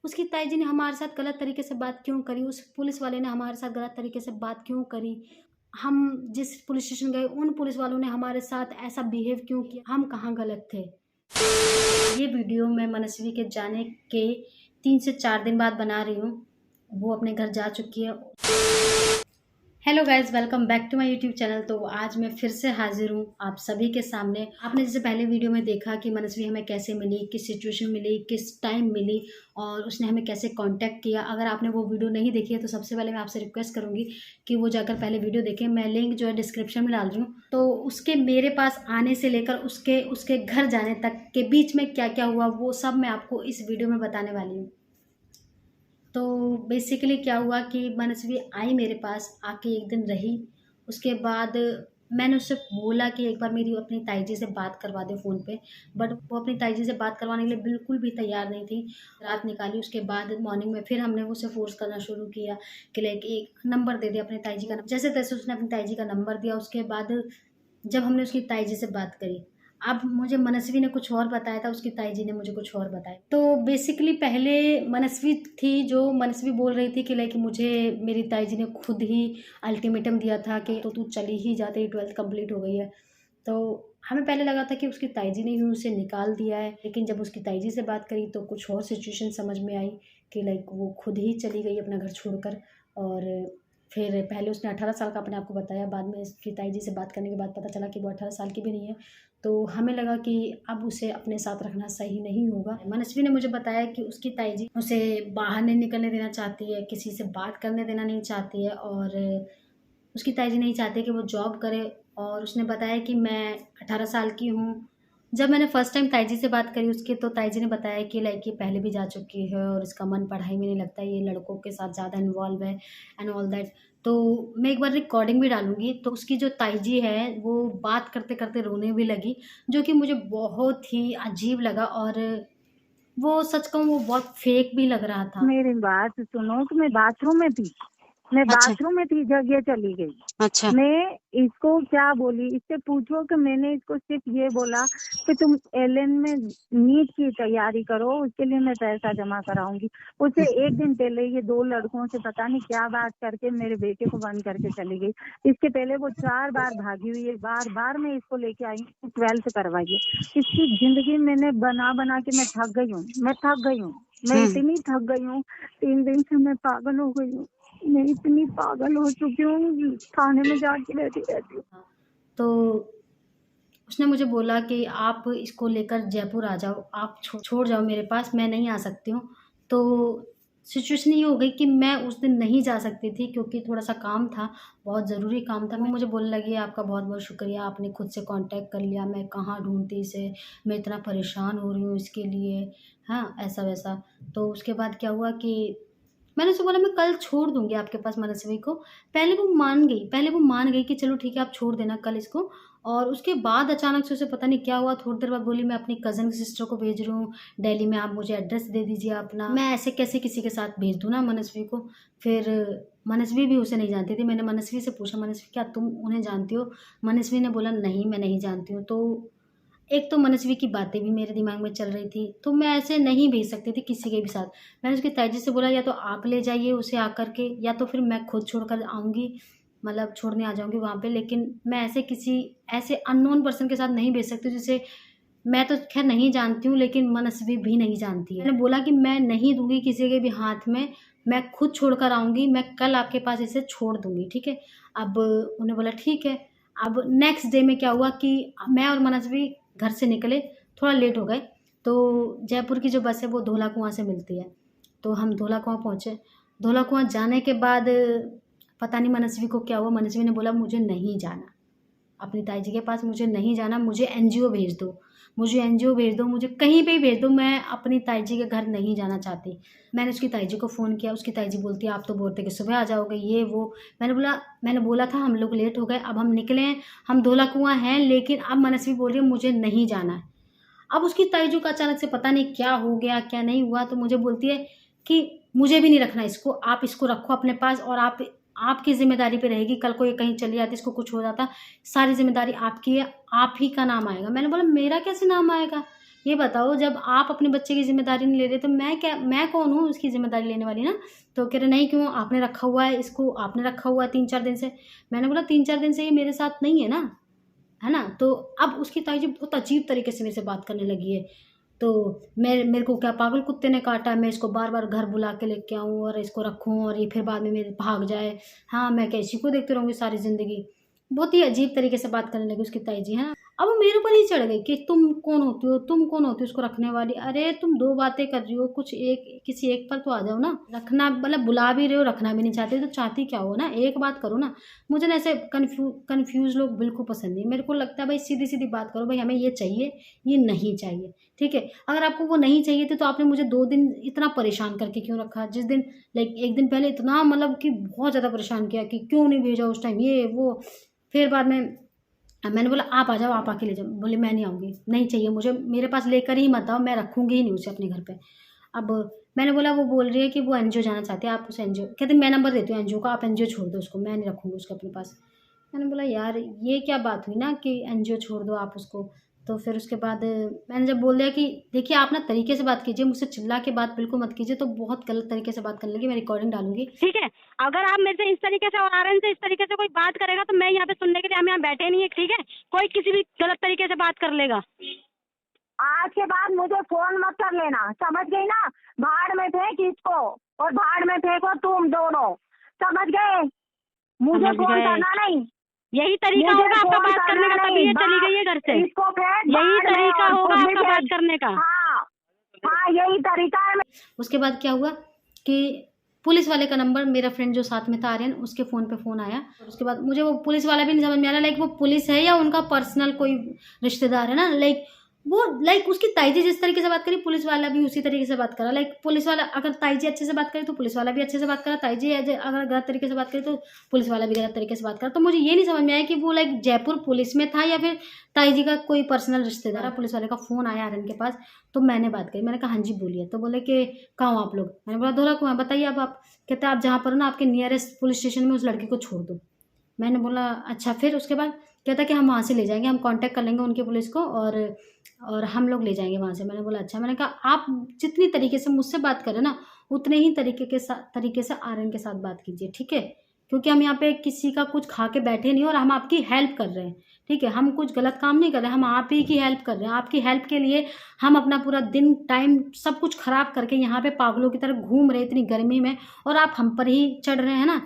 उसकी ताई जी ने हमारे साथ गलत तरीके से बात क्यों करी, उस पुलिस वाले ने हमारे साथ गलत तरीके से बात क्यों करी, हम जिस पुलिस स्टेशन गए उन पुलिस वालों ने हमारे साथ ऐसा बिहेव क्यों किया, हम कहाँ गलत थे। ये वीडियो मैं मनस्वी के जाने के 3 से 4 दिन बाद बना रही हूँ। वो अपने घर जा चुकी है। Hello guys, welcome back to my YouTube channel. तो आज मैं फिर से हाजिर हूँ आप सभी के सामने। आपने जैसे पहले वीडियो में देखा कि मनस्वी हमें कैसे मिली, किस सिचुएशन मिली, किस टाइम मिली और उसने हमें कैसे कांटेक्ट किया। अगर आपने वो वीडियो नहीं देखी है तो सबसे पहले मैं आपसे रिक्वेस्ट करूँगी कि वो जाकर पहले वीडियो देखें। मैं लिंक जो है डिस्क्रिप्शन में डाल रही हूँ। तो उसके मेरे पास आने से लेकर उसके घर जाने तक के बीच में क्या क्या हुआ वो सब मैं आपको इस वीडियो में बताने वाली हूँ। तो बेसिकली क्या हुआ कि मनस्वी आई मेरे पास, आके एक दिन रही। उसके बाद मैंने उससे बोला कि एक बार मेरी अपनी ताई जी से बात करवा दे फ़ोन पे, बट वो अपनी ताई जी से बात करवाने के लिए बिल्कुल भी तैयार नहीं थी। रात निकाली, उसके बाद मॉर्निंग में फिर हमने उसे फ़ोर्स करना शुरू किया कि लाइक एक नंबर दे दे अपनी ताई जी का। जैसे-तैसे उसने अपनी ताई जी का नंबर दिया। उसके बाद जब हमने उसकी ताई जी से बात करी, अब मुझे मनस्वी ने कुछ और बताया था, उसकी ताई जी ने मुझे कुछ और बताया। तो बेसिकली पहले मनस्वी थी जो मनस्वी बोल रही थी कि लाइक मुझे मेरी ताई जी ने खुद ही अल्टीमेटम दिया था कि तो तू चली ही जा, तेरी 12th कंप्लीट हो गई है। तो हमें पहले लगा था कि उसकी ताई जी ने ही उसे निकाल दिया है, लेकिन जब उसकी ताई जी से बात करी तो कुछ और सिचुएशन समझ में आई कि लाइक वो खुद ही चली गई अपना घर छोड़कर। और फिर पहले उसने 18 साल का अपने आप को बताया, बाद में इसकी ताई जी से बात करने के बाद पता चला कि वो 18 साल की भी नहीं है। तो हमें लगा कि अब उसे अपने साथ रखना सही नहीं होगा। मनस्वी ने मुझे बताया कि उसकी ताई जी उसे बाहर नहीं निकलने देना चाहती है, किसी से बात करने देना नहीं चाहती है और उसकी ताई जी नहीं चाहती कि वो जॉब करे। और उसने बताया कि मैं 18 साल की हूँ। जब मैंने फर्स्ट टाइम ताई जी से बात करी उसकी, तो ताई जी ने बताया कि लाइक ये पहले भी जा चुकी है और इसका मन पढ़ाई में नहीं लगता, ये लड़कों के साथ ज़्यादा इन्वॉल्व है एंड ऑल दैट। तो मैं एक बार रिकॉर्डिंग भी डालूँगी। तो उसकी जो ताई जी है वो बात करते-करते रोने भी लगी, जो कि मुझे बहुत ही अजीब लगा और वो सच कहूँ वो बहुत फेक भी लग रहा था। मेरी बात सुनो कि मैं बाथरूम में थी, अच्छा, जब ये चली गई। अच्छा, मैं इसको क्या बोली, इससे पूछो कि मैंने इसको सिर्फ ये बोला कि तुम एलएन में नीट की तैयारी करो, उसके लिए मैं पैसा जमा कराऊंगी। उसे एक दिन पहले ये 2 लड़कों से पता नहीं क्या बात करके मेरे बेटे को बंद करके चली गई। इसके पहले वो 4 बार भागी हुई है, बार बार मैं इसको लेके आई हूँ, 12th करवाइए। इसकी जिंदगी मैंने बना बना के मैं थक गई हूँ, मैं इतनी थक गई हूँ। 3 दिन से मैं पागल हो गई हूँ, मैं इतनी पागल हो चुकी हूँ, थाने में जाके रहती हूँ। तो उसने मुझे बोला कि आप इसको लेकर जयपुर आ जाओ, आप छोड़ जाओ मेरे पास, मैं नहीं आ सकती हूँ। तो सिचुएशन ये हो गई कि मैं उस दिन नहीं जा सकती थी क्योंकि थोड़ा-सा काम था, बहुत ज़रूरी काम था। वो मुझे बोलने लगी, आपका बहुत-बहुत शुक्रिया, आपने खुद से कॉन्टैक्ट कर लिया, मैं कहाँ ढूँढती इसे, मैं इतना परेशान हो रही हूँ इसके लिए। हाँ, ऐसा-वैसा। तो उसके बाद क्या हुआ कि मैंने उसे बोला मैं कल छोड़ दूँगी आपके पास मनस्वी को। पहले वो मान गई कि चलो ठीक है आप छोड़ देना कल इसको। और उसके बाद अचानक से उसे पता नहीं क्या हुआ, थोड़ी देर बाद बोली मैं अपनी कज़न की सिस्टर को भेज रही हूँ दिल्ली में, आप मुझे एड्रेस दे दीजिए अपना। मैं ऐसे कैसे किसी के साथ भेज दूँ ना मनस्वी को। फिर मनस्वी भी उसे नहीं जानती थी। मैंने मनस्वी से पूछा, मनस्वी क्या तुम उन्हें जानती हो? मनस्वी ने बोला नहीं मैं नहीं जानती हूँ। तो एक तो मनस्वी की बातें भी मेरे दिमाग में चल रही थी, तो मैं ऐसे नहीं भेज सकती थी किसी के भी साथ। मैंने उसकी ताई जी से बोला या तो आप ले जाइए उसे आकर के, या तो फिर मैं खुद छोड़कर आऊँगी, मतलब छोड़ने आ जाऊँगी वहाँ पे। लेकिन मैं ऐसे अननोन पर्सन के साथ नहीं भेज सकती जिसे मैं तो ख़ैर नहीं जानती हूँ, लेकिन मनस्वी भी नहीं जानती है। मैंने बोला कि मैं नहीं दूँगी किसी के भी हाथ में, मैं खुद छोड़कर आऊँगी, मैं कल आपके पास इसे छोड़ दूँगी, ठीक है? अब उन्होंने बोला ठीक है। अब नेक्स्ट डे में क्या हुआ कि मैं और मनस्वी घर से निकले, थोड़ा लेट हो गए। तो जयपुर की जो बस है वो धौला कुआँ से मिलती है। तो हम धौला कुआँ पहुँचे। धौला कुआँ जाने के बाद पता नहीं मनस्वी को क्या हुआ, मनस्वी ने बोला मुझे नहीं जाना, अपनी ताई जी के पास मुझे नहीं जाना, मुझे एनजीओ भेज दो, मुझे एनजीओ भेज दो, मुझे कहीं पे भी भेज दो, मैं अपनी ताई जी के घर नहीं जाना चाहती। मैंने उसकी ताई जी को फ़ोन किया, उसकी ताई जी बोलती है आप तो बोलते कि सुबह आ जाओगे ये वो। मैंने बोला था हम लोग लेट हो गए, अब हम निकले हैं, हम धौला कुआँ हैं, लेकिन अब मनस्वी बोल रही है मुझे नहीं जाना है। अब उसकी ताई जी को अचानक से पता नहीं क्या हो गया, क्या नहीं हुआ, तो मुझे बोलती है कि मुझे भी नहीं रखना इसको, आप इसको रखो अपने पास और आपकी ज़िम्मेदारी पे रहेगी, कल को ये कहीं चली जाती, इसको कुछ हो जाता, सारी ज़िम्मेदारी आपकी है, आप ही का नाम आएगा। मैंने बोला मेरा कैसे नाम आएगा? ये बताओ, जब आप अपने बच्चे की ज़िम्मेदारी नहीं ले रहे तो मैं कौन हूँ उसकी ज़िम्मेदारी लेने वाली ना? तो कह रहे नहीं, क्यों आपने रखा हुआ है इसको, आपने रखा हुआ है 3-4 दिन से। मैंने बोला 3-4 दिन से ये मेरे साथ नहीं है ना, है ना? तो अब उसकी ताई जी बहुत अजीब तरीके से मेरे से बात करने लगी है। तो मेरे को क्या पागल कुत्ते ने काटा है, मैं इसको बार-बार घर बुला के लेके आऊँ और इसको रखूँ और ये फिर बाद में मेरे भाग जाए। हाँ, मैं क्या इसी को देखती रहूँगी सारी ज़िंदगी? बहुत ही अजीब तरीके से बात करने लगी उसकी ताई जी, है ना? अब वो मेरे ऊपर ही चढ़ गई कि तुम कौन होती हो? तुम कौन होती हो उसको रखने वाली? अरे तुम 2 बातें कर रही हो, कुछ एक किसी एक पर तो आ जाओ ना। रखना मतलब बुला भी रहे हो, रखना भी नहीं चाहते तो चाहती क्या हो ना? एक बात करो ना। मुझे ना ऐसे कन्फ्यूज़ लोग बिल्कुल पसंद नहीं। मेरे को लगता है भाई सीधी-सीधी बात करो, भाई हमें ये चाहिए, ये नहीं चाहिए, ठीक है? अगर आपको वो नहीं चाहिए थी तो आपने मुझे 2 दिन इतना परेशान करके क्यों रखा? जिस दिन लाइक 1 दिन पहले इतना मतलब कि बहुत ज़्यादा परेशान किया कि क्यों नहीं भेजा उस टाइम, ये वो। फिर बाद में मैंने बोला आप आ जाओ, आप आके ले जाओ। बोली मैं नहीं आऊँगी, नहीं चाहिए मुझे, मेरे पास लेकर ही मत आओ, मैं रखूँगी ही नहीं उसे अपने घर पे। अब मैंने बोला वो बोल रही है कि वो एनजीओ जाना चाहती है, आप उसे एनजीओ, कहते मैं नंबर देती हूँ एनजीओ का, आप एनजीओ छोड़ दो उसको, मैं नहीं रखूँगी उसको अपने पास। मैंने बोला यार ये क्या बात हुई ना कि एनजीओ छोड़ दो आप उसको। तो फिर उसके बाद मैंने जब बोल दिया कि देखिए आप ना तरीके से बात कीजिए, मुझसे चिल्ला के बात बिल्कुल मत कीजिए, तो बहुत गलत तरीके से बात करने लगी, मैं रिकॉर्डिंग डालूँगी। ठीक है, अगर आप मेरे से इस तरीके से और आर्यन से इस तरीके से कोई बात करेगा तो मैं यहाँ पे सुनने के लिए, हम यहाँ बैठे नहीं है, ठीक है? कोई किसी भी गलत तरीके से बात कर लेगा। आज के बाद मुझे फोन मत कर लेना, समझ गई ना? भाड़ में फेंक इसको और भाड़ में फेंको तुम दोनों, समझ गए? मुझे समझ फोन गए। करना नहीं, यही तरीका मुझे होगा आपका फोन बात करने करना का, तभी नहीं। ये चली गई है घर से। इसको फेंक यही भाड़ में तरीका और होगा खुद भी आपका बात फेंक। करने का। हाँ हाँ, यही तरीका है। उसके बाद क्या हुआ कि पुलिस वाले का नंबर, मेरा फ्रेंड जो साथ में था आर्यन, उसके फ़ोन पे फ़ोन आया। और उसके बाद मुझे वो पुलिस वाला भी नहीं समझ में आ रहा, लाइक वो पुलिस है या उनका पर्सनल कोई रिश्तेदार है ना। लाइक वो लाइक उसकी ताई जी जिस तरीके से बात करी, पुलिस वाला भी उसी तरीके से बात करा। लाइक पुलिस वाला अगर ताई जी अच्छे से बात करे तो पुलिस वाला भी अच्छे से बात करा, ताई जी अगर गलत तरीके से बात करे तो पुलिस वाला भी गलत तरीके से बात करा। तो मुझे ये नहीं समझ में आया कि वो लाइक जयपुर पुलिस में था या फिर ताई जी का कोई पर्सनल रिश्तेदार है। पुलिस वाले का फ़ोन आया आर्यन के पास, तो मैंने बात करी, मैंने कहा हाँ जी बोलिए। तो बोले कि कहाँ हो आप लोग? मैंने बोला धौला कुआं, बताइए अब आप। कहते आप जहाँ पर हो ना, आपके नियरेस्ट पुलिस स्टेशन में उस लड़की को छोड़ दो। मैंने बोला अच्छा, फिर उसके बाद कहता कि हम वहाँ से ले जाएंगे, हम कांटेक्ट कर लेंगे उनकी पुलिस को और हम लोग ले जाएंगे वहाँ से। मैंने बोला अच्छा। मैंने कहा आप जितनी तरीके से मुझसे बात करें ना, उतने ही तरीके से आर्यन के साथ बात कीजिए, ठीक है? क्योंकि हम यहाँ पे किसी का कुछ खा के बैठे नहीं और हम आपकी हेल्प कर रहे हैं, ठीक है? हम कुछ गलत काम नहीं कर रहे, हम आप ही की हेल्प कर रहे हैं। आपकी हेल्प के लिए हम अपना पूरा दिन टाइम सब कुछ ख़राब करके यहाँ पे पागलों की तरह घूम रहे इतनी गर्मी में, और आप हम पर ही चढ़ रहे हैं ना।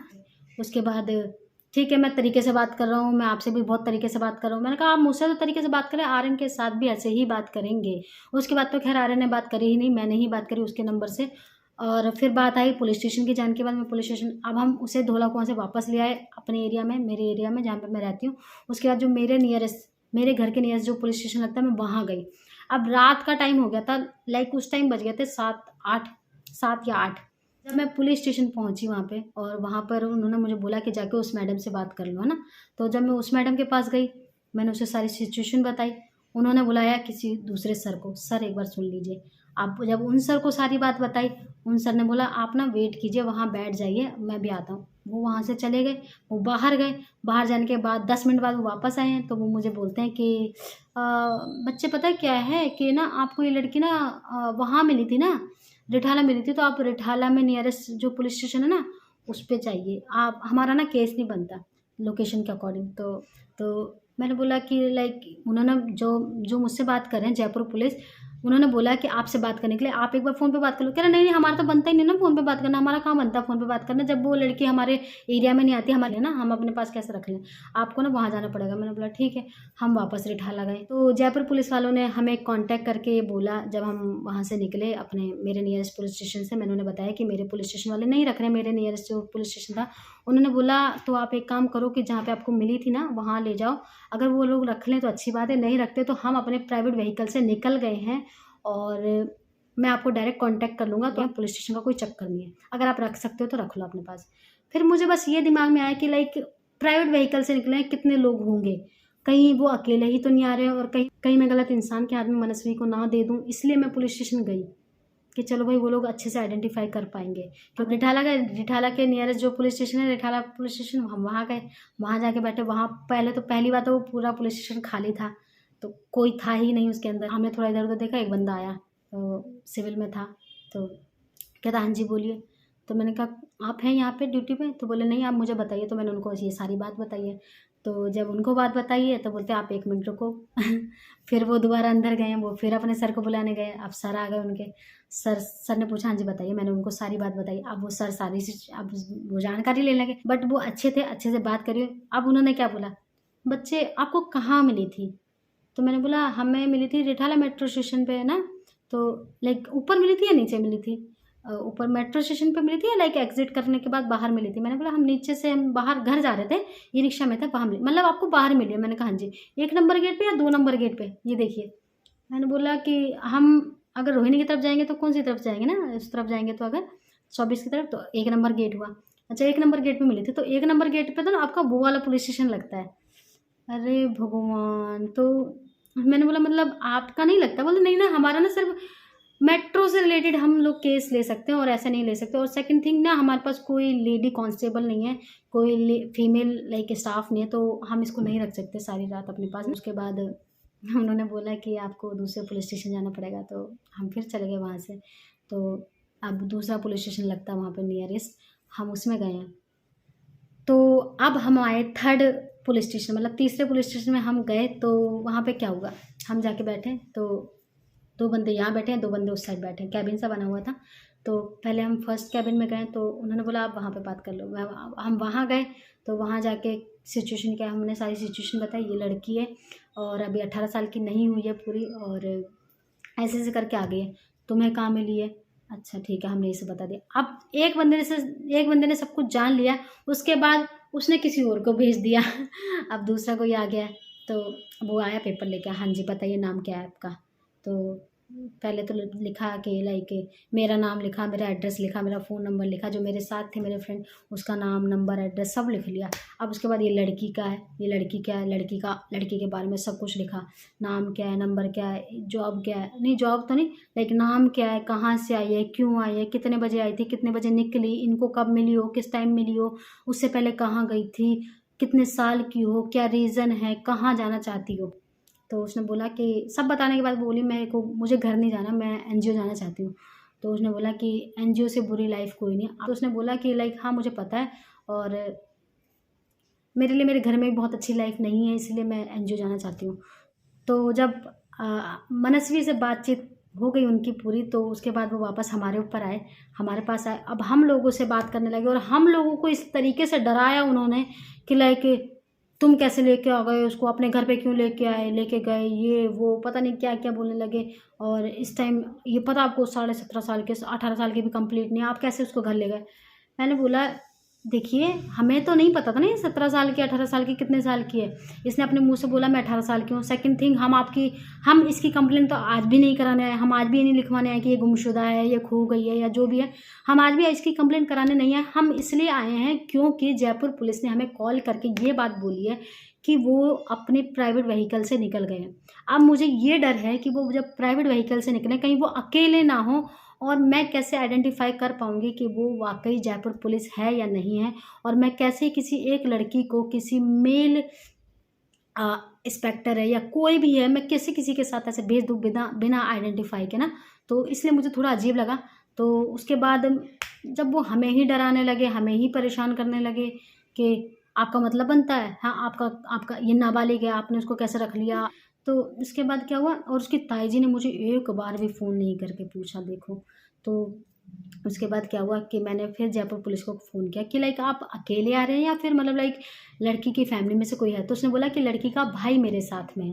उसके बाद ठीक है, मैं तरीके से बात कर रहा हूँ, मैं आपसे भी बहुत तरीके से बात कर रहा हूँ। मैंने कहा आप मुझसे तो तरीके से बात करें, आर्यन के साथ भी ऐसे ही बात करेंगे। उसके बाद तो खैर आर्यन ने बात करी ही नहीं, मैंने ही बात करी उसके नंबर से। और फिर बात आई पुलिस स्टेशन की। जाने के बाद मैं पुलिस स्टेशन, अब हम उसे धौला कुआं से वापस ले आए अपने एरिया में, मेरे एरिया में जहाँ पर मैं रहती हूँ। उसके बाद जो मेरे घर के नियरेस्ट जो पुलिस स्टेशन लगता है, मैं वहाँ गई। अब रात का टाइम हो गया था, लाइक उस टाइम बज गए थे 7 या 8। जब मैं पुलिस स्टेशन पहुंची वहाँ पे, और वहाँ पर उन्होंने मुझे बोला कि जाके उस मैडम से बात कर लो, है ना। तो जब मैं उस मैडम के पास गई, मैंने उसे सारी सिचुएशन बताई। उन्होंने बुलाया किसी दूसरे सर को, सर एक बार सुन लीजिए। आप जब उन सर को सारी बात बताई, उन सर ने बोला आप ना वेट कीजिए, वहाँ बैठ जाइए, मैं भी आता हूँ। वो वहाँ से चले गए, वो बाहर गए। बाहर जाने के बाद 10 मिनट बाद वो वापस आए हैं, तो वो मुझे बोलते हैं कि बच्चे पता है क्या है कि ना आपको ये लड़की ना वहाँ मिली थी ना, रिठाला मिली थी, तो आप रिठाला में नियरेस्ट जो पुलिस स्टेशन है ना, उस पे जाइए आप, हमारा ना केस नहीं बनता लोकेशन के अकॉर्डिंग। तो मैंने बोला कि लाइक उन्होंने जो मुझसे बात कर रहे हैं जयपुर पुलिस, उन्होंने बोला कि आपसे बात करने के लिए आप एक बार फ़ोन पे बात कर लो। कह रहा नहीं हमारा तो बनता ही नहीं ना फ़ोन पे बात करना, हमारा कहाँ बनता फ़ोन पे बात करना, जब वो लड़की हमारे एरिया में नहीं आती हमारे ना, हम अपने पास कैसे रख लें, आपको ना वहाँ जाना पड़ेगा। मैंने बोला ठीक है। हम वापस रिठाला गए, तो जयपुर पुलिस वालों ने हमें कांटेक्ट करके बोला, जब हम वहाँ से निकले अपने मेरे नियरेस्ट पुलिस स्टेशन से, मैंने उन्हें बताया कि मेरे पुलिस स्टेशन वाले नहीं रख रहे, मेरे नियरेस्ट जो पुलिस स्टेशन था। उन्होंने बोला तो आप एक काम करो कि जहाँ पे आपको मिली थी ना वहाँ ले जाओ, अगर वो लोग रख लें तो अच्छी बात है, नहीं रखते तो हम अपने प्राइवेट व्हीकल से निकल गए हैं और मैं आपको डायरेक्ट कांटेक्ट कर लूँगा। तो पुलिस स्टेशन का कोई चक्कर नहीं है, अगर आप रख सकते हो तो रख लो अपने पास। फिर मुझे बस ये दिमाग में आया कि लाइक प्राइवेट व्हीकल से निकले हैं, कितने लोग होंगे, कहीं वो अकेले ही तो नहीं आ रहे हैं, और कहीं मैं गलत इंसान के हाथ में मनस्वी को ना दे दूँ। इसलिए मैं पुलिस स्टेशन गई कि चलो भाई वो लोग अच्छे से आइडेंटिफाई कर पाएंगे। क्योंकि रिठाला के नियरेस्ट जो पुलिस स्टेशन है, रिठाला पुलिस स्टेशन, हम वहाँ गए, वहाँ जाके बैठे। वहाँ पहले तो पहली बात तो वो पूरा पुलिस स्टेशन खाली था, तो कोई था ही नहीं उसके अंदर। हमने थोड़ा इधर उधर देखा, एक बंदा आया तो सिविल में था, तो कहता हाँ जी बोलिए। तो मैंने कहा आप हैं यहाँ पे ड्यूटी पे? तो बोले नहीं आप मुझे बताइए। तो मैंने उनको ये सारी बात बताई है। तो जब उनको बात बताई है तो बोलते आप 1 मिनट रुको। फिर वो दोबारा अंदर गए, वो फिर अपने सर को बुलाने गए। अब सर आ गए उनके। सर ने पूछा हाँ जी बताइए। मैंने उनको सारी बात बताई। अब वो सर अब वो जानकारी लेने लगे, बट वो अच्छे थे, अच्छे से बात करिए। अब उन्होंने क्या बोला, बच्चे आपको कहाँ मिली थी? तो मैंने बोला हमें मिली थी रिठाला मेट्रो स्टेशन पे, है ना। तो लाइक ऊपर मिली थी या नीचे मिली थी? ऊपर मेट्रो स्टेशन पे मिली थी या लाइक एग्जिट करने के बाद बाहर मिली थी? मैंने बोला हम नीचे से, हम बाहर घर जा रहे थे, ये रिक्शा में था, वहाँ मिली। मतलब आपको बाहर मिली है? मैंने कहा हाँ जी। 1 नंबर गेट पे या 2 नंबर गेट पे? ये देखिए। मैंने बोला कि हम अगर रोहिणी की तरफ जाएंगे तो कौन सी तरफ जाएंगे ना, इस तरफ जाएंगे तो अगर 24 की तरफ, तो 1 नंबर गेट हुआ। अच्छा 1 नंबर गेट पे मिली थी, तो 1 नंबर गेट पे तो ना आपका वो वाला पुलिस स्टेशन लगता है। अरे भगवान! तो मैंने बोला मतलब आपका नहीं लगता? बोले नहीं ना, हमारा ना सिर्फ मेट्रो से रिलेटेड हम लोग केस ले सकते हैं और ऐसा नहीं ले सकते। और सेकंड थिंग ना, हमारे पास कोई लेडी कांस्टेबल नहीं है, कोई फीमेल लाइक स्टाफ नहीं है, तो हम इसको नहीं रख सकते सारी रात अपने पास। उसके बाद उन्होंने बोला कि आपको दूसरे पुलिस स्टेशन जाना पड़ेगा, तो हम फिर चले गए वहाँ से। तो अब दूसरा पुलिस स्टेशन लगता है वहाँ पे नियरेस्ट, हम उसमें गए हैं। तो अब हम आए 3rd पुलिस स्टेशन, मतलब तीसरे पुलिस स्टेशन में हम गए। तो वहाँ पे क्या हुआ, हम जाके बैठे तो 2 बंदे यहाँ बैठे हैं, 2 बंदे उस साइड बैठे हैं, कैबिन सा बना हुआ था। तो पहले हम फर्स्ट कैबिन में गए, तो उन्होंने बोला आप वहाँ पे बात कर लो। हम वहाँ गए, तो वहाँ जाके सिचुएशन क्या है, हमने सारी सिचुएशन बताई। ये लड़की है और अभी 18 साल की नहीं हुई है पूरी, और ऐसे ऐसे करके आ गई है। तुम्हें कहाँ मिली है? अच्छा ठीक है, हमने इसे बता दिया। अब एक बंदे ने सब कुछ जान लिया, उसके बाद उसने किसी और को भेज दिया। अब दूसरा कोई आ गया, तो वो आया पेपर लेके, हाँ जी बताइए नाम क्या है आपका? तो पहले तो लिखा कि लाइक मेरा नाम लिखा, मेरा एड्रेस लिखा, मेरा फ़ोन नंबर लिखा, जो मेरे साथ थे मेरे फ्रेंड उसका नाम नंबर एड्रेस सब लिख लिया। अब उसके बाद ये लड़की का है, ये लड़की क्या है, लड़की के बारे में सब कुछ लिखा, नाम क्या है, नंबर क्या है, जॉब क्या है, नहीं जॉब तो नहीं, लाइक नाम क्या है, कहाँ से आई है, क्यों आई है, कितने बजे आई थी, कितने बजे निकली, इनको कब मिली हो, किस टाइम मिली हो, उससे पहले कहाँ गई थी, कितने साल की हो, क्या रीज़न है, कहाँ जाना चाहती हो। तो उसने बोला कि सब बताने के बाद बोली मुझे घर नहीं जाना, मैं एनजीओ जाना चाहती हूँ। तो उसने बोला कि एनजीओ से बुरी लाइफ कोई नहीं। तो उसने बोला कि लाइक हाँ मुझे पता है, और मेरे लिए मेरे घर में भी बहुत अच्छी लाइफ नहीं है, इसलिए मैं एनजीओ जाना चाहती हूँ। तो जब मनस्वी से बातचीत हो गई उनकी पूरी, तो उसके बाद वो वापस हमारे ऊपर आए, हमारे पास आए। अब हम लोगों से बात करने लगे, और हम लोगों को इस तरीके से डराया उन्होंने कि लाइक तुम कैसे लेके आ गए उसको, अपने घर पे क्यों लेके गए, ये वो पता नहीं क्या क्या बोलने लगे। और इस टाइम ये पता आपको 17.5 साल के, 18 साल के भी कंप्लीट नहीं, आप कैसे उसको घर ले गए? मैंने बोला देखिए हमें तो नहीं पता था ना ये 17 साल की, 18 साल की, कितने साल की है। इसने अपने मुंह से बोला मैं 18 साल की हूँ। सेकंड थिंग, हम इसकी कंप्लेंट तो आज भी नहीं कराने आए, हम आज भी ये नहीं लिखवाने आए कि ये गुमशुदा है, ये खो गई है, या जो भी है, हम आज भी इसकी कंप्लेंट कराने नहीं आए। हम इसलिए आए हैं क्योंकि जयपुर पुलिस ने हमें कॉल करके ये बात बोली है कि वो अपने प्राइवेट व्हीकल से निकल गए हैं। अब मुझे ये डर है कि वो जब प्राइवेट व्हीकल से निकले, कहीं वो अकेले ना हो, और मैं कैसे आइडेंटिफाई कर पाऊँगी कि वो वाकई जयपुर पुलिस है या नहीं है। और मैं कैसे किसी एक लड़की को, किसी मेल इंस्पेक्टर है या कोई भी है, मैं कैसे किसी के साथ ऐसे भेज दूँ बिना आइडेंटिफाई के ना। तो इसलिए मुझे थोड़ा अजीब लगा। तो उसके बाद जब वो हमें ही डराने लगे, हमें ही परेशान करने लगे कि आपका मतलब बनता है, हाँ आपका ये नाबालिग है, आपने उसको कैसे रख लिया। तो इसके बाद क्या हुआ, और उसकी ताई जी ने मुझे एक बार भी फ़ोन नहीं करके पूछा, देखो। तो उसके बाद क्या हुआ कि मैंने फिर जयपुर पुलिस को फ़ोन किया कि लाइक आप अकेले आ रहे हैं या फिर मतलब लाइक लड़की की फैमिली में से कोई है। तो उसने बोला कि लड़की का भाई मेरे साथ में है।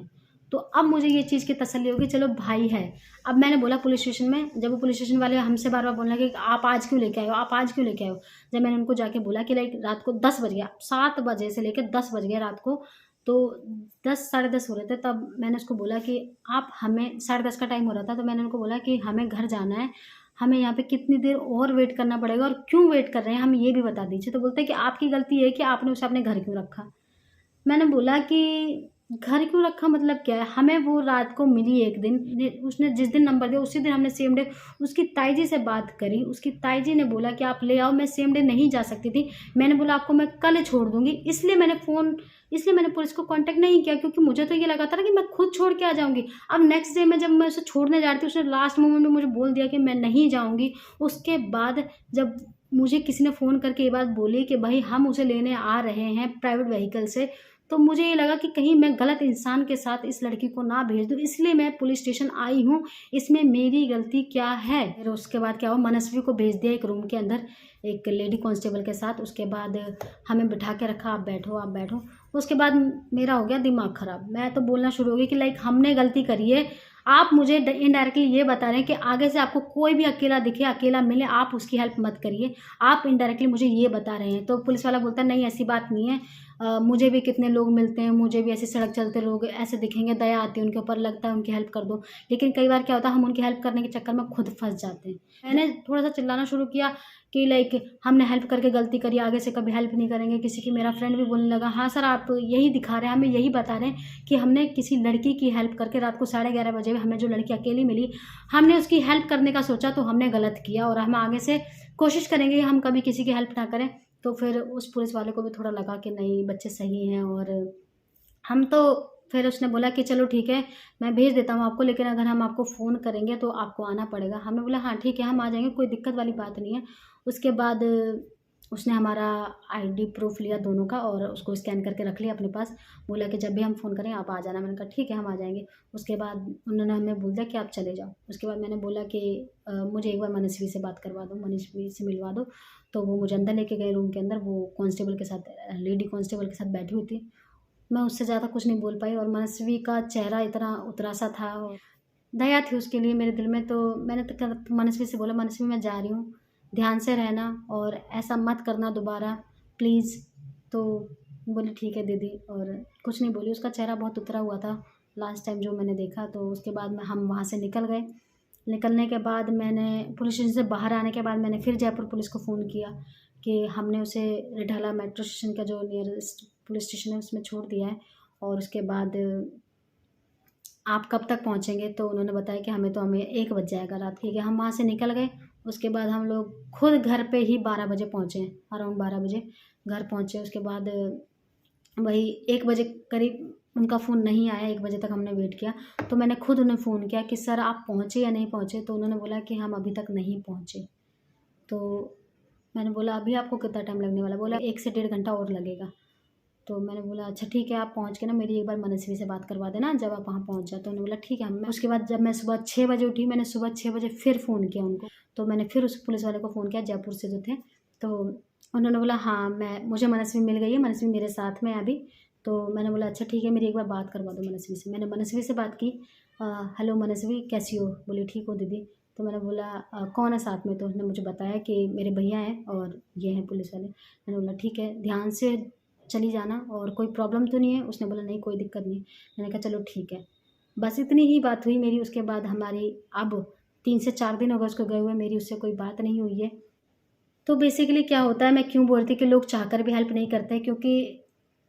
तो अब मुझे ये चीज़ की तसल्ली होगी, चलो भाई है। अब मैंने बोला पुलिस स्टेशन में, जब वो पुलिस स्टेशन वाले हमसे बार बार बोलने लगे कि आप आज क्यों लेके आए हो, आप आज क्यों लेके आए हो। जब मैंने उनको जाके बोला कि लाइक रात को 10 बज गया, 7 बजे से लेकर 10 बज गया रात को, तो 10 साढ़े 10 हो रहे थे। तब मैंने उसको बोला कि आप हमें 10:30 का टाइम हो रहा था, तो मैंने उनको बोला कि हमें घर जाना है, हमें यहाँ पे कितनी देर और वेट करना पड़ेगा और क्यों वेट कर रहे हैं, हमें ये भी बता दीजिए। तो बोलते हैं कि आपकी गलती है कि आपने उसे अपने घर क्यों रखा। मैंने बोला कि घर क्यों रखा मतलब क्या है? हमें वो रात को मिली एक दिन, उसने जिस दिन नंबर दिया उसी दिन हमने सेम डे उसकी ताई जी से बात करी। उसकी ताई जी ने बोला कि आप ले आओ। मैं सेम डे नहीं जा सकती थी। मैंने बोला आपको मैं कल छोड़ दूँगी, इसलिए मैंने पुलिस को कांटेक्ट नहीं किया, क्योंकि मुझे तो ये लगा था ना कि मैं खुद छोड़ के आ जाऊँगी। अब नेक्स्ट डे में जब मैं उसे छोड़ने जा रही थी, उसने लास्ट मोमेंट में मुझे बोल दिया कि मैं नहीं जाऊँगी। उसके बाद जब मुझे किसी ने फ़ोन करके ये बात बोली कि भाई हम उसे लेने आ रहे हैं प्राइवेट व्हीकल से, तो मुझे ये लगा कि कहीं मैं गलत इंसान के साथ इस लड़की को ना भेज दूँ, इसलिए मैं पुलिस स्टेशन आई हूँ। इसमें मेरी गलती क्या है? फिर उसके बाद क्या हुआ, मनस्वी को भेज दिया एक रूम के अंदर एक लेडी कांस्टेबल के साथ। उसके बाद हमें बिठा के रखा, आप बैठो। उसके बाद मेरा हो गया दिमाग ख़राब। मैं तो बोलना शुरू हो गई कि लाइक हमने गलती करी है। आप मुझे इनडायरेक्टली ये बता रहे हैं कि आगे से आपको कोई भी अकेला दिखे, अकेला मिले, आप उसकी हेल्प मत करिए। आप इनडायरेक्टली मुझे ये बता रहे हैं। तो पुलिस वाला बोलता है नहीं ऐसी बात नहीं है, मुझे भी कितने लोग मिलते हैं, मुझे भी ऐसे सड़क चलते लोग ऐसे दिखेंगे, दया आती है उनके ऊपर, लगता है उनकी हेल्प कर दो। लेकिन कई बार क्या होता है, हम उनकी हेल्प करने के चक्कर में खुद फंस जाते हैं। मैंने थोड़ा सा चिल्लाना शुरू किया कि लाइक हमने हेल्प करके गलती करी, आगे से कभी हेल्प नहीं करेंगे किसी की। मेरा फ्रेंड भी बोलने लगा हाँ सर आप यही दिखा रहे हैं, हमें यही बता रहे हैं कि हमने किसी लड़की की हेल्प करके रात को 11:30 बजे हमें जो लड़की अकेली मिली, हमने उसकी हेल्प करने का सोचा तो हमने गलत किया, और हम आगे से कोशिश करेंगे कि हम कभी किसी की हेल्प ना करें। तो फिर उस पुलिस वाले को भी थोड़ा लगा कि नहीं बच्चे सही हैं, और हम तो फिर उसने बोला कि चलो ठीक है मैं भेज देता हूँ आपको, लेकिन अगर हम आपको फ़ोन करेंगे तो आपको आना पड़ेगा। हमने बोला हाँ ठीक है हम आ जाएंगे, कोई दिक्कत वाली बात नहीं है। उसके बाद उसने हमारा आईडी प्रूफ लिया दोनों का और उसको स्कैन करके रख लिया अपने पास। बोला कि जब भी हम फ़ोन करें आप आ जाना। मैंने कहा ठीक है हम आ जाएंगे। उसके बाद उन्होंने हमें बोल दिया कि आप चले जाओ। उसके बाद मैंने बोला कि मुझे एक बार मनस्वी से बात करवा दो, मनस्वी से मिलवा दो। तो वो मुझे अंदर लेके गए रूम के अंदर। वो कांस्टेबल के साथ, लेडी कांस्टेबल के साथ बैठी हुई थी। मैं उससे ज़्यादा कुछ नहीं बोल पाई, और मनस्वी का चेहरा इतना उतरा सा था और दया थी उसके लिए मेरे दिल में। तो मैंने तो मनस्वी से बोला मनस्वी मैं जा रही हूँ, ध्यान से रहना और ऐसा मत करना दोबारा प्लीज़। तो बोली ठीक है दीदी, और कुछ नहीं बोली। उसका चेहरा बहुत उतरा हुआ था लास्ट टाइम जो मैंने देखा। तो उसके बाद हम वहाँ से निकल गए। निकलने के बाद मैंने पुलिस स्टेशन से बाहर आने के बाद मैंने फिर जयपुर पुलिस को फ़ोन किया कि हमने उसे रिठाला मेट्रो स्टेशन का जो नियरेस्ट पुलिस स्टेशन है उसमें छोड़ दिया है, और उसके बाद आप कब तक पहुंचेंगे। तो उन्होंने बताया कि हमें 1 बज जाएगा रात के। हम वहाँ से निकल गए। उसके बाद हम लोग खुद घर पे ही 12 बजे पहुँचे, अराउंड 12 बजे घर पहुँचे। उसके बाद वही 1 बजे करीब उनका फ़ोन नहीं आया, 1 बजे तक हमने वेट किया। तो मैंने खुद उन्हें फ़ोन किया कि सर आप पहुँचे या नहीं पहुँचे। तो उन्होंने बोला कि हम अभी तक नहीं पहुँचे। तो मैंने बोला अभी आपको कितना टाइम लगने वाला? बोला 1 से 1.5 घंटा और लगेगा। तो मैंने बोला अच्छा ठीक है आप पहुँच के ना मेरी एक बार मनस्वी से बात करवा देना जब आप वहाँ पहुँच जाए। तो उन्होंने बोला ठीक है। मैं उसके बाद जब मैं सुबह 6 बजे उठी, मैंने सुबह 6 बजे फिर फ़ोन किया उनको। तो मैंने फिर उस पुलिस वाले को फ़ोन किया जयपुर से जो थे। तो उन्होंने बोला हाँ मुझे मनस्वी मिल गई है, मनस्वी मेरे साथ में है अभी। तो मैंने बोला अच्छा ठीक है मेरी एक बार बात करवा दो मनस्वी से। मैंने मनस्वी से बात की। हेलो मनस्वी कैसी हो? बोली ठीक हो दीदी। तो मैंने बोला कौन है साथ में? तो उसने मुझे बताया कि मेरे भैया हैं और ये हैं पुलिस वाले। मैंने बोला ठीक है ध्यान से चली जाना और कोई प्रॉब्लम तो नहीं है? उसने बोला नहीं कोई दिक्कत नहीं। मैंने कहा चलो ठीक है। बस इतनी ही बात हुई मेरी। उसके बाद हमारी अब 3 से 4 दिन हो गए उसको गए हुए, मेरी उससे कोई बात नहीं हुई है। तो बेसिकली क्या होता है, मैं क्यों बोलती कि लोग चाहकर भी हेल्प नहीं करते हैं, क्योंकि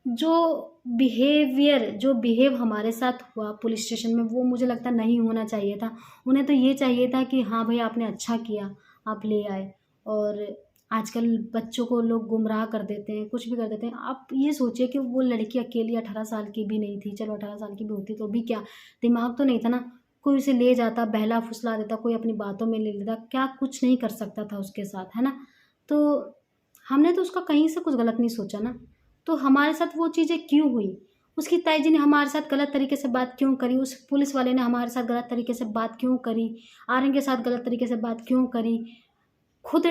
जो बिहेव हमारे साथ हुआ पुलिस स्टेशन में वो मुझे लगता नहीं होना चाहिए था। उन्हें तो ये चाहिए था कि हाँ भाई आपने अच्छा किया, आप ले आए। और आजकल बच्चों को लोग गुमराह कर देते हैं, कुछ भी कर देते हैं। आप ये सोचिए कि वो लड़की अकेली 18 साल की भी नहीं थी। चलो 18 साल की भी होती तो भी क्या, दिमाग तो नहीं था ना, कोई उसे ले जाता, बहला फुसला देता, कोई अपनी बातों में ले लेता, क्या कुछ नहीं कर सकता था उसके साथ, है ना। तो हमने तो उसका कहीं से कुछ गलत नहीं सोचा ना, तो हमारे साथ वो चीज़ें क्यों हुई? उसकी ताई जी ने हमारे साथ गलत तरीके से बात क्यों करी? उस पुलिस वाले ने हमारे साथ गलत तरीके से बात क्यों करी? आर्यन के साथ गलत तरीके से बात क्यों करी? खुद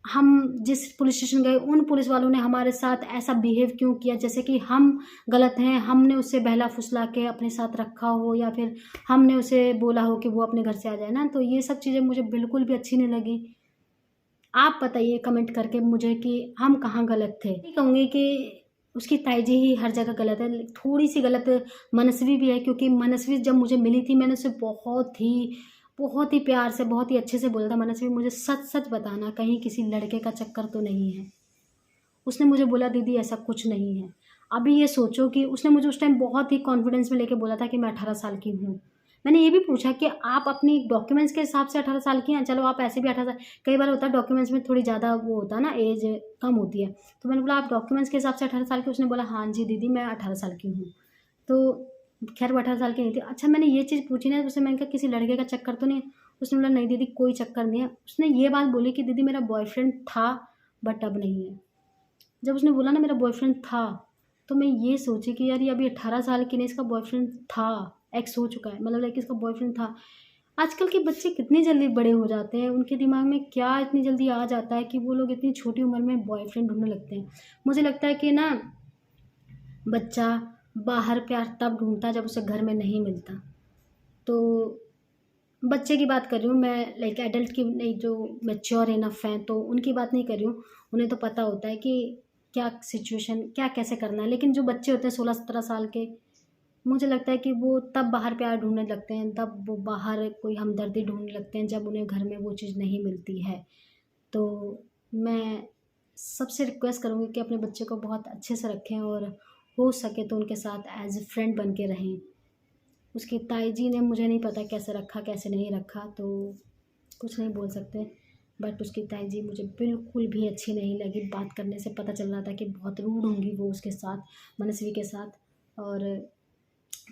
हम जिस पुलिस स्टेशन गए उन पुलिस वालों ने हमारे साथ ऐसा बिहेव क्यों किया जैसे कि हम गलत हैं, हमने उसे बहला फुसला के अपने साथ रखा हो, या फिर हमने उसे बोला हो कि वो अपने घर से आ जाए ना। तो ये सब चीज़ें मुझे बिल्कुल भी अच्छी नहीं लगी। आप बताइए कमेंट करके मुझे कि हम कहाँ गलत थे। नहीं कहूँगी कि उसकी ताई जी ही हर जगह गलत है, थोड़ी सी गलत मनस्वी भी है, क्योंकि मनस्वी जब मुझे मिली थी मैंने उसे बहुत ही प्यार से, बहुत ही अच्छे से बोला था मनस्वी मुझे सच सच बताना कहीं किसी लड़के का चक्कर तो नहीं है। उसने मुझे बोला दीदी ऐसा कुछ नहीं है। अभी ये सोचो कि उसने मुझे उस टाइम बहुत ही कॉन्फिडेंस में लेके बोला था कि मैं 18 साल की हूँ। मैंने ये भी पूछा कि आप अपनी डॉक्यूमेंट्स के हिसाब से 18 साल की हैं, चलो आप ऐसे भी 18 साल, कई बार होता है डॉक्यूमेंट्स में थोड़ी ज़्यादा वो होता है ना, एज कम होती है। तो मैंने बोला आप डॉक्यूमेंट्स के हिसाब से 18 साल की? उसने बोला हाँ जी दीदी मैं 18 साल की हूँ। तो खैर वो 18 साल की नहीं थी। अच्छा मैंने ये चीज़ पूछी ना उससे, मैंने कहा किसी लड़के का चक्कर तो नहीं है? उसने बोला नहीं दीदी कोई चक्कर नहीं है। उसने ये बात बोली कि दीदी मेरा बॉयफ्रेंड था बट अब नहीं है। जब उसने बोला ना मेरा बॉयफ्रेंड था, तो मैं ये सोची कि यार ये अभी 18 साल की नहीं, इसका बॉयफ्रेंड था, एक्स हो चुका है, मतलब लाइक इसका बॉयफ्रेंड था। आजकल के बच्चे कितनी जल्दी बड़े हो जाते हैं, उनके दिमाग में क्या इतनी जल्दी आ जाता है कि वो लोग इतनी छोटी उम्र में बॉयफ्रेंड ढूंढने लगते हैं। मुझे लगता है कि ना बच्चा बाहर प्यार तब ढूंढता है जब उसे घर में नहीं मिलता। तो बच्चे की बात कर रही हूँ मैं, लाइक एडल्ट की नहीं, जो मैच्योर इनफ हैं तो उनकी बात नहीं कर रही हूँ। उन्हें तो पता होता है कि क्या सिचुएशन क्या कैसे करना है। लेकिन जो बच्चे होते हैं 16-17 साल के, मुझे लगता है कि वो तब बाहर प्यार ढूंढने लगते हैं, तब वो बाहर कोई हमदर्दी ढूंढने लगते हैं जब उन्हें घर में वो चीज़ नहीं मिलती है। तो मैं सबसे रिक्वेस्ट करूँगी कि अपने बच्चे को बहुत अच्छे से रखें और हो सके तो उनके साथ एज ए फ्रेंड बन के रहें। उसकी ताई जी ने मुझे नहीं पता कैसे रखा कैसे नहीं रखा, तो कुछ नहीं बोल सकते। बट उसकी ताई जी मुझे बिल्कुल भी अच्छी नहीं लगी। बात करने से पता चल रहा था कि बहुत रूड होंगी वो उसके साथ, मनस्वी के साथ। और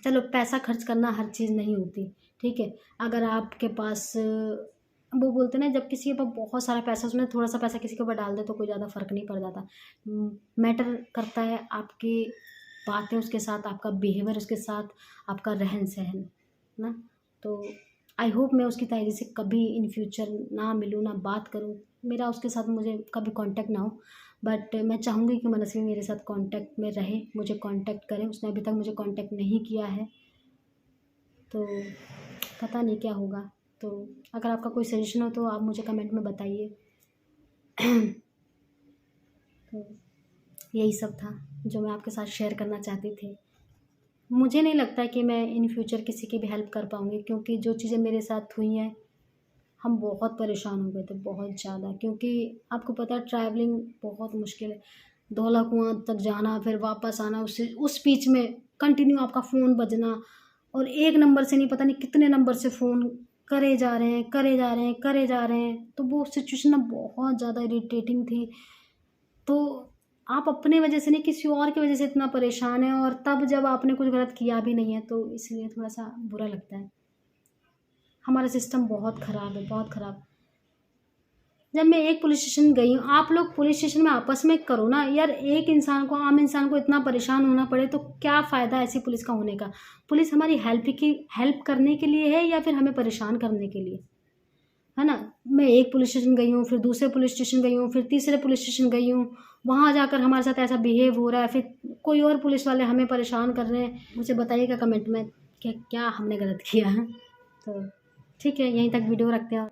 चलो पैसा खर्च करना हर चीज़ नहीं होती, ठीक है। अगर आपके पास वो बोलते ना जब किसी के पास बहुत सारा पैसा, उसमें थोड़ा सा पैसा किसी के ऊपर डाल दे तो कोई ज़्यादा फ़र्क नहीं पड़ जाता। मैटर करता है आपकी बातें उसके साथ, आपका बिहेवियर उसके साथ, आपका रहन सहन ना। तो आई होप मैं उसकी ताई जी से कभी इन फ्यूचर ना मिलूँ ना बात करूँ, मेरा उसके साथ मुझे कभी कांटेक्ट ना हो। बट मैं चाहूँगी कि मनस्वी मेरे साथ कांटेक्ट में रहे, मुझे कांटेक्ट करे। उसने अभी तक मुझे कांटेक्ट नहीं किया है, तो पता नहीं क्या होगा। तो अगर आपका कोई सजेशन हो तो आप मुझे कमेंट में बताइए। तो यही सब था जो मैं आपके साथ शेयर करना चाहती थी। मुझे नहीं लगता कि मैं इन फ्यूचर किसी की भी हेल्प कर पाऊँगी, क्योंकि जो चीज़ें मेरे साथ हुई हैं हम बहुत परेशान हो गए थे, बहुत ज़्यादा। क्योंकि आपको पता है ट्रैवलिंग बहुत मुश्किल है, धौला कुआं तक जाना फिर वापस आना, उस बीच में कंटिन्यू आपका फ़ोन बजना, और एक नंबर से नहीं पता नहीं कितने नंबर से फ़ोन करे जा रहे हैं करे जा रहे हैं करे जा रहे हैं। तो वो सिचुएशन ना बहुत ज़्यादा इरिटेटिंग थी। तो आप अपने वजह से नहीं किसी और की वजह से इतना परेशान है, और तब जब आपने कुछ गलत किया भी नहीं है, तो इसलिए थोड़ा सा बुरा लगता है। हमारा सिस्टम बहुत ख़राब है, बहुत ख़राब। जब मैं एक पुलिस स्टेशन गई हूँ, आप लोग पुलिस स्टेशन में आपस में करो ना यार, एक इंसान को, आम इंसान को इतना परेशान होना पड़े तो क्या फ़ायदा ऐसी पुलिस का होने का। पुलिस हमारी हेल्प करने के लिए है या फिर हमें परेशान करने के लिए, है ना। मैं एक पुलिस स्टेशन गई हूँ, फिर दूसरे पुलिस स्टेशन गई हूँ, फिर तीसरे पुलिस स्टेशन गई हूँ, वहाँ जाकर हमारे साथ ऐसा बिहेव हो रहा है, फिर कोई और पुलिस वाले हमें परेशान कर रहे हैं। मुझे बताइएगा कमेंट में कि क्या हमने गलत किया है। तो ठीक है, यहीं तक वीडियो रखते हैं।